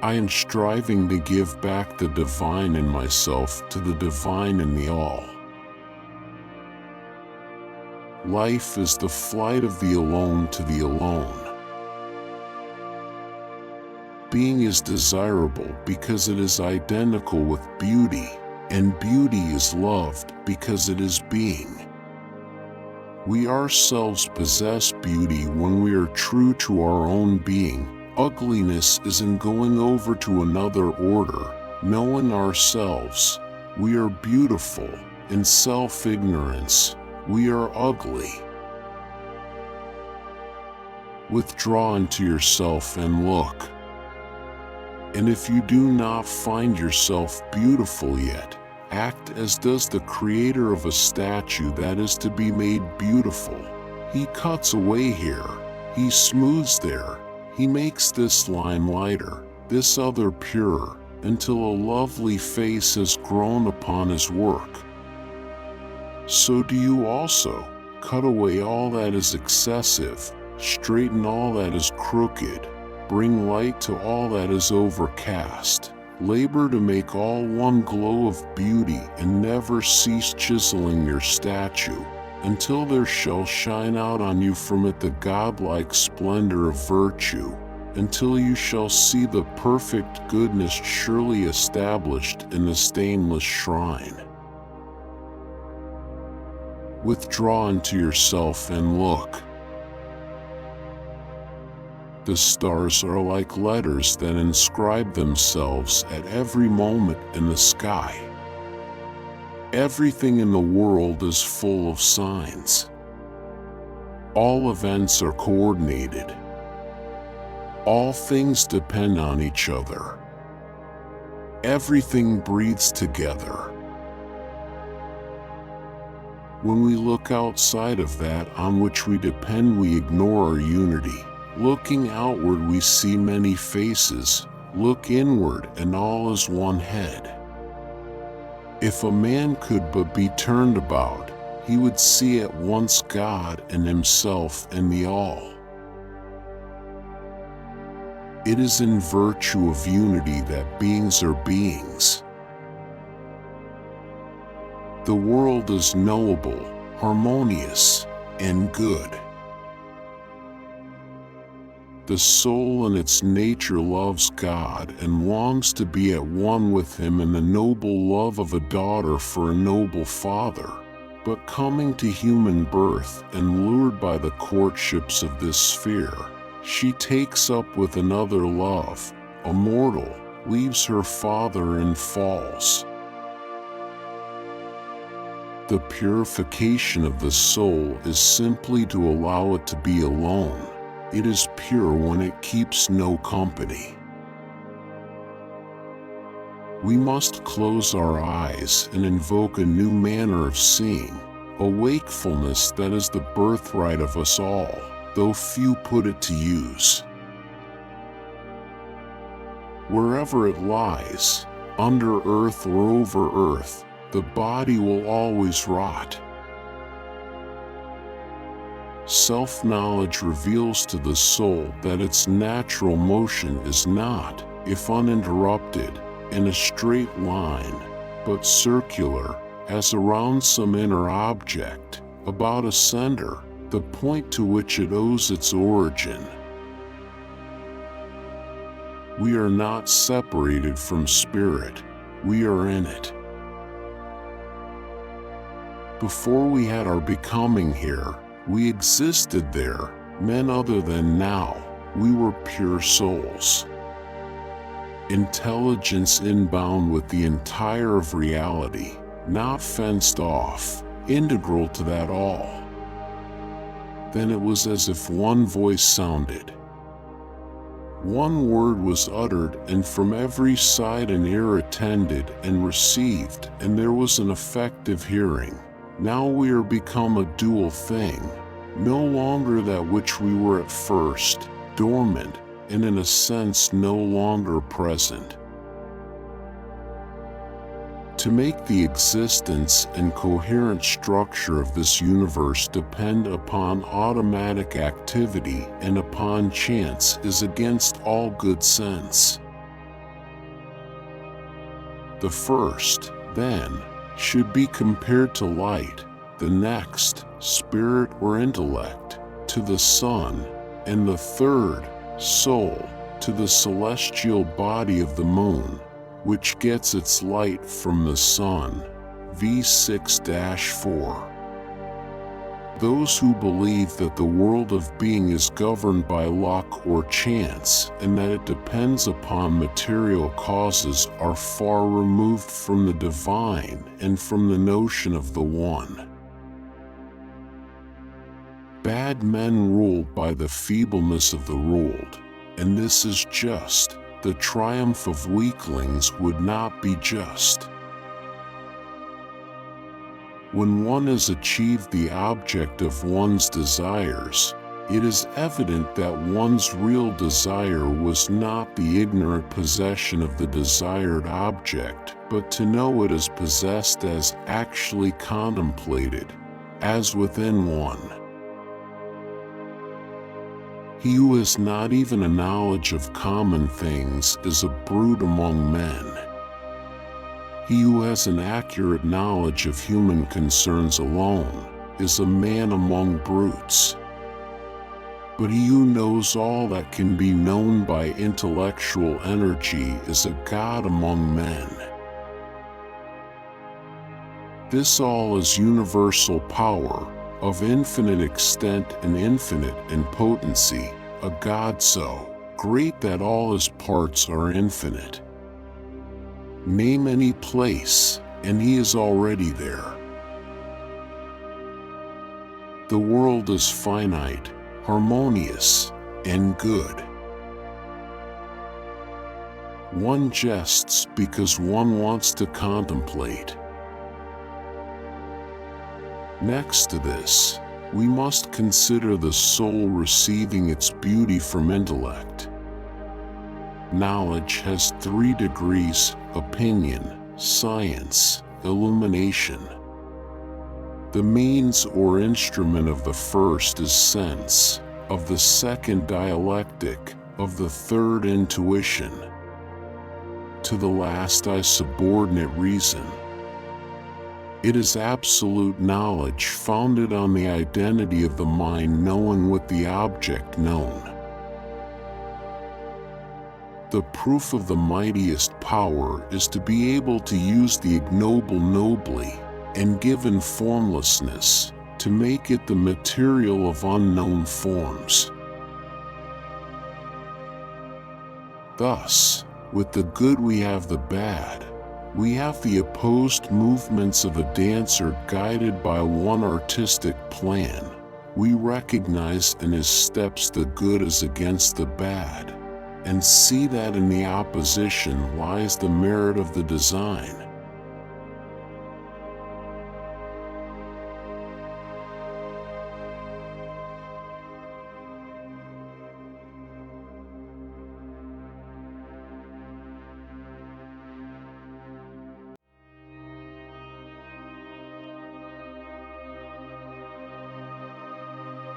I am striving to give back the divine in myself to the divine in the all. Life is the flight of the alone to the alone. Being is desirable because it is identical with beauty, and beauty is loved because it is being. We ourselves possess beauty when we are true to our own being. Ugliness is in going over to another order, knowing ourselves. We are beautiful. In self-ignorance, we are ugly. Withdraw into yourself and look. And if you do not find yourself beautiful yet, act as does the creator of a statue that is to be made beautiful. He cuts away here, he smooths there, he makes this line lighter, this other purer, until a lovely face has grown upon his work. So do you also. Cut away all that is excessive, straighten all that is crooked, bring light to all that is overcast. Labor to make all one glow of beauty and never cease chiseling your statue, until there shall shine out on you from it the godlike splendor of virtue, until you shall see the perfect goodness surely established in the stainless shrine. Withdraw into yourself and look. The stars are like letters that inscribe themselves at every moment in the sky. Everything in the world is full of signs. All events are coordinated. All things depend on each other. Everything breathes together. When we look outside of that on which we depend, we ignore our unity. Looking outward, we see many faces. Look inward, and all is one head. If a man could but be turned about, he would see at once God and himself and the all. It is in virtue of unity that beings are beings. The world is knowable, harmonious, and good. The soul in its nature loves God and longs to be at one with Him in the noble love of a daughter for a noble father. But coming to human birth and lured by the courtships of this sphere, she takes up with another love, a mortal, leaves her father and falls. The purification of the soul is simply to allow it to be alone. It is pure when it keeps no company. We must close our eyes and invoke a new manner of seeing, a wakefulness that is the birthright of us all, though few put it to use. Wherever it lies, under earth or over earth, the body will always rot. Self-knowledge reveals to the soul that its natural motion is not, if uninterrupted, in a straight line, but circular, as around some inner object, about a center, the point to which it owes its origin. We are not separated from spirit, we are in it. Before we had our becoming here, we existed there, men other than now, we were pure souls. Intelligence inbound with the entire of reality, not fenced off, integral to that all. Then it was as if one voice sounded. One word was uttered, and from every side an ear attended and received, and there was an effective hearing. Now we are become a dual thing, no longer that which we were at first, dormant, and in a sense no longer present. To make the existence and coherent structure of this universe depend upon automatic activity and upon chance is against all good sense. The first, then, should be compared to light, the next, spirit or intellect, to the sun, and the third, soul, to the celestial body of the moon, which gets its light from the sun. V6-4. Those who believe that the world of being is governed by luck or chance and that it depends upon material causes are far removed from the divine and from the notion of the One. Bad men rule by the feebleness of the ruled, and this is just. The triumph of weaklings would not be just. When one has achieved the object of one's desires, it is evident that one's real desire was not the ignorant possession of the desired object, but to know it as possessed, as actually contemplated, as within one. He who has not even a knowledge of common things is a brute among men. He who has an accurate knowledge of human concerns alone is a man among brutes. But he who knows all that can be known by intellectual energy is a god among men. This all is universal power, of infinite extent and infinite in potency, a God so great that all his parts are infinite. Name any place, and he is already there. The world is finite, harmonious, and good. One jests because one wants to contemplate. Next to this, we must consider the soul receiving its beauty from intellect. Knowledge has 3 degrees: opinion, science, illumination. The means or instrument of the first is sense, of the second dialectic, of the third intuition. To the last I subordinate reason. It is absolute knowledge founded on the identity of the mind knowing with the object known. The proof of the mightiest power is to be able to use the ignoble nobly, and given formlessness, to make it the material of unknown forms. Thus, with the good we have the bad. We have the opposed movements of a dancer guided by one artistic plan. We recognize in his steps the good as against the bad, and see that in the opposition lies the merit of the design.